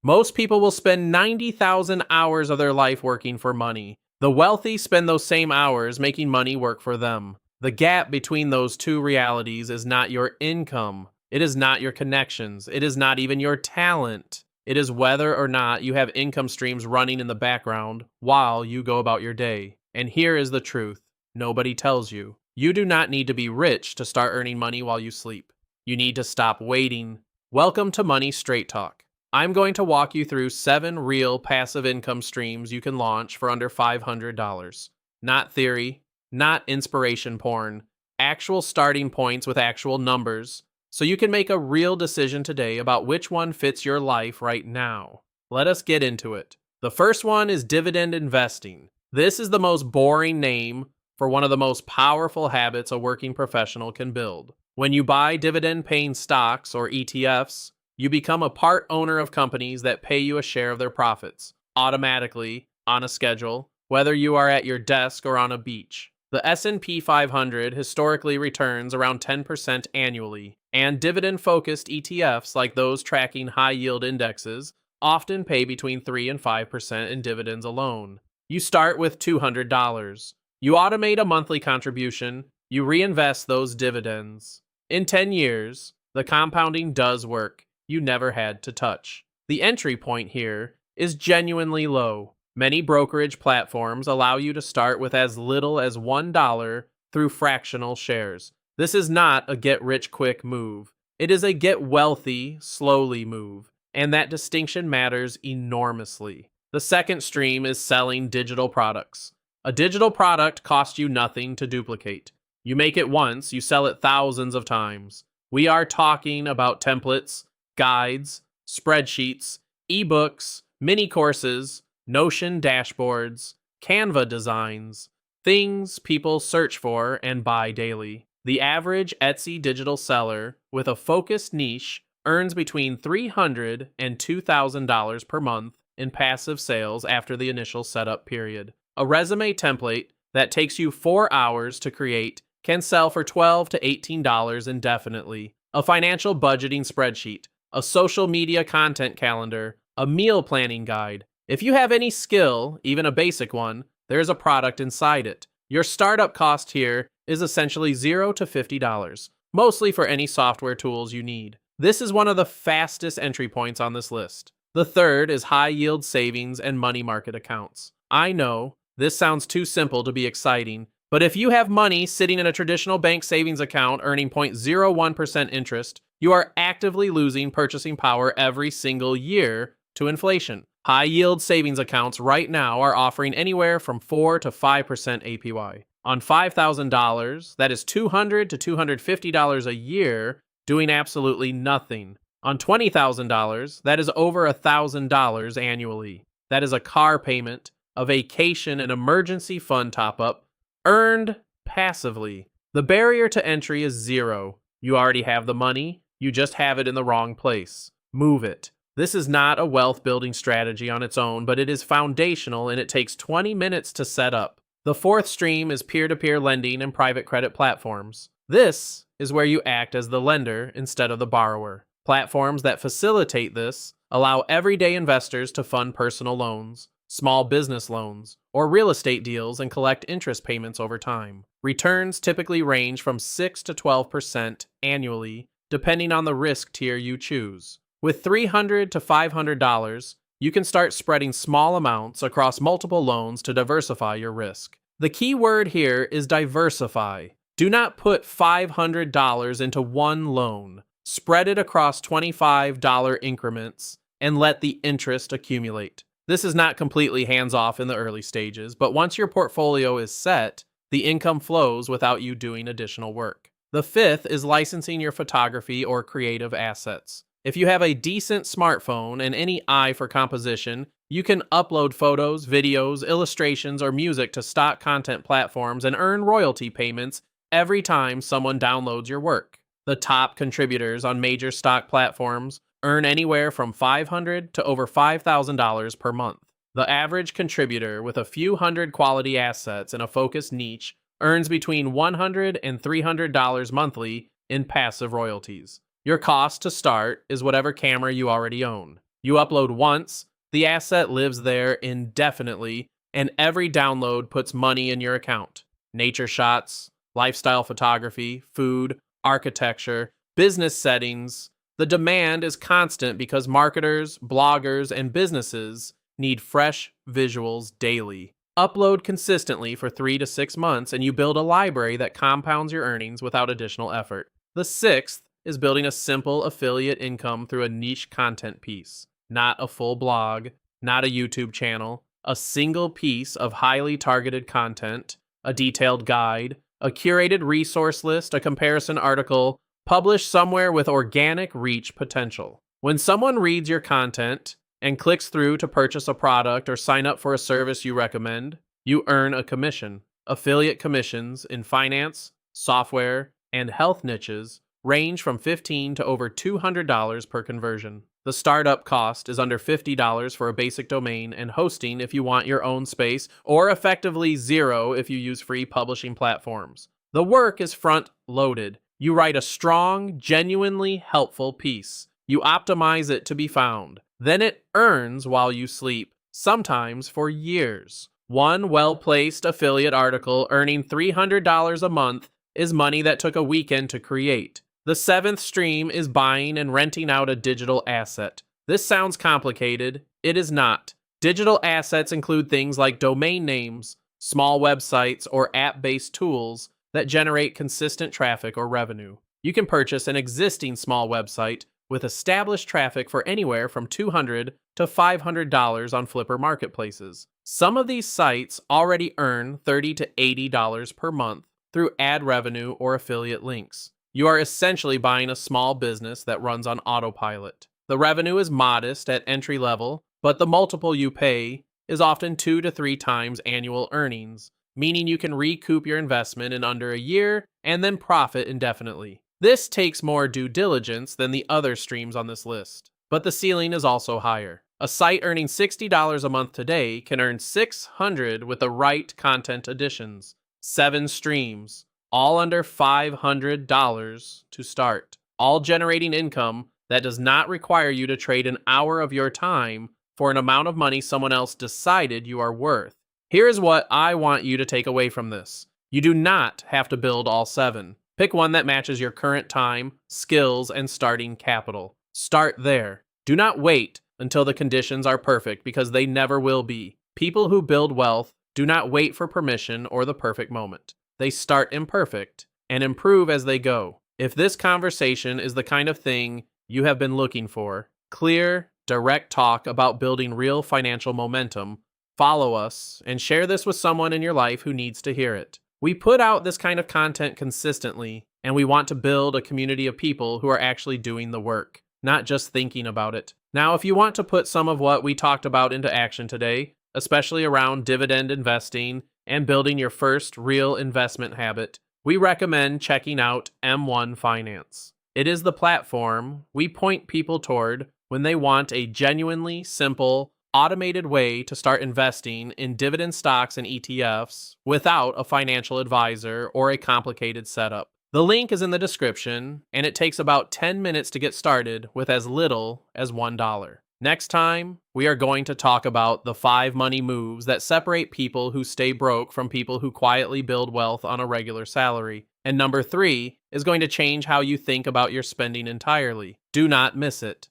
Most people will spend 90,000 hours of their life working for money. The wealthy spend those same hours making money work for them. The gap between those two realities is not your income. It is not your connections. It is not even your talent. It is whether or not you have income streams running in the background while you go about your day. And here is the truth. Nobody tells you. You do not need to be rich to start earning money while you sleep. You need to stop waiting. Welcome to Money Straight Talk. I'm going to walk you through 7 real passive income streams you can launch for under $500. Not theory, not inspiration porn, actual starting points with actual numbers, so you can make a real decision today about which one fits your life right now. Let us get into it. The first one is dividend investing. This is the most boring name for one of the most powerful habits a working professional can build. When you buy dividend-paying stocks or ETFs, you become a part owner of companies that pay you a share of their profits, automatically, on a schedule, whether you are at your desk or on a beach. The S&P 500 historically returns around 10% annually, and dividend-focused ETFs like those tracking high-yield indexes often pay between 3 and 5% in dividends alone. You start with $200. You automate a monthly contribution, you reinvest those dividends. In 10 years, the compounding does work. You never had to touch. The entry point here is genuinely low. Many brokerage platforms allow you to start with as little as $1 through fractional shares. This is not a get-rich-quick move. It is a get-wealthy, slowly move, and that distinction matters enormously. The second stream is selling digital products. A digital product costs you nothing to duplicate. You make it once, you sell it thousands of times. We are talking about templates, guides, spreadsheets, ebooks, mini courses, Notion dashboards, Canva designs, things people search for and buy daily. The average Etsy digital seller with a focused niche earns between $300 and $2,000 per month in passive sales after the initial setup period. A resume template that takes you 4 hours to create can sell for $12 to $18 indefinitely. A financial budgeting spreadsheet, a social media content calendar, a meal planning guide. If you have any skill, even a basic one, there's a product inside it. Your startup cost here is essentially $0 to $50, mostly for any software tools you need. This is one of the fastest entry points on this list. The third is high-yield savings and money market accounts. I know, this sounds too simple to be exciting, but if you have money sitting in a traditional bank savings account earning 0.01% interest, you are actively losing purchasing power every single year to inflation. High-yield savings accounts right now are offering anywhere from 4 to 5% APY. On $5,000, that is $200 to $250 a year, doing absolutely nothing. On $20,000, that is over $1,000 annually. That is a car payment, a vacation, and emergency fund top-up, earned passively. The barrier to entry is 0. You already have the money, you just have it in the wrong place. Move it. This is not a wealth-building strategy on its own, but it is foundational and it takes 20 minutes to set up. The fourth stream is peer-to-peer lending and private credit platforms. This is where you act as the lender instead of the borrower. Platforms that facilitate this allow everyday investors to fund personal loans, small business loans, or real estate deals and collect interest payments over time. Returns typically range from 6 to 12% annually, depending on the risk tier you choose. With $300 to $500, you can start spreading small amounts across multiple loans to diversify your risk. The key word here is diversify. Do not put $500 into one loan. Spread it across $25 increments and let the interest accumulate. This is not completely hands-off in the early stages, but once your portfolio is set, the income flows without you doing additional work. The fifth is licensing your photography or creative assets. If you have a decent smartphone and any eye for composition, you can upload photos, videos, illustrations, or music to stock content platforms and earn royalty payments every time someone downloads your work. The top contributors on major stock platforms earn anywhere from $500 to over $5,000 per month. The average contributor with a few hundred quality assets in a focused niche earns between $100 and $300 monthly in passive royalties. Your cost to start is whatever camera you already own. You upload once, the asset lives there indefinitely, and every download puts money in your account. Nature shots, lifestyle photography, food, architecture, business settings. The demand is constant because marketers, bloggers, and businesses need fresh visuals daily. Upload consistently for 3 to 6 months, and you build a library that compounds your earnings without additional effort. The sixth is building a simple affiliate income through a niche content piece, not a full blog, not a YouTube channel, a single piece of highly targeted content, a detailed guide, a curated resource list, a comparison article, published somewhere with organic reach potential. When someone reads your content and clicks through to purchase a product or sign up for a service you recommend, you earn a commission. Affiliate commissions in finance, software, and health niches range from $15 to over $200 per conversion. The startup cost is under $50 for a basic domain and hosting if you want your own space, or effectively zero if you use free publishing platforms. The work is front-loaded. You write a strong, genuinely helpful piece. You optimize it to be found. Then it earns while you sleep, sometimes for years. One well-placed affiliate article earning $300 a month is money that took a weekend to create. The seventh stream is buying and renting out a digital asset. This sounds complicated. It is not. Digital assets include things like domain names, small websites, or app-based tools that generate consistent traffic or revenue. You can purchase an existing small website with established traffic for anywhere from $200 to $500 on Flipper marketplaces. Some of these sites already earn $30 to $80 per month through ad revenue or affiliate links. You are essentially buying a small business that runs on autopilot. The revenue is modest at entry level, but the multiple you pay is often 2 to 3 times annual earnings, meaning you can recoup your investment in under a year and then profit indefinitely. This takes more due diligence than the other streams on this list, but the ceiling is also higher. A site earning $60 a month today can earn $600 with the right content additions. 7 streams, all under $500 to start, all generating income that does not require you to trade an hour of your time for an amount of money someone else decided you are worth. Here is what I want you to take away from this. You do not have to build all 7. Pick one that matches your current time, skills, and starting capital. Start there. Do not wait until the conditions are perfect, because they never will be. People who build wealth do not wait for permission or the perfect moment. They start imperfect and improve as they go. If this conversation is the kind of thing you have been looking for, clear, direct talk about building real financial momentum, follow us and share this with someone in your life who needs to hear it. We put out this kind of content consistently, and we want to build a community of people who are actually doing the work, not just thinking about it. Now, if you want to put some of what we talked about into action today, especially around dividend investing and building your first real investment habit, we recommend checking out M1 Finance. It is the platform we point people toward when they want a genuinely simple, automated way to start investing in dividend stocks and ETFs without a financial advisor or a complicated setup. The link is in the description, and it takes about 10 minutes to get started with as little as $1. Next time, we are going to talk about the 5 money moves that separate people who stay broke from people who quietly build wealth on a regular salary. And number 3 is going to change how you think about your spending entirely. Do not miss it.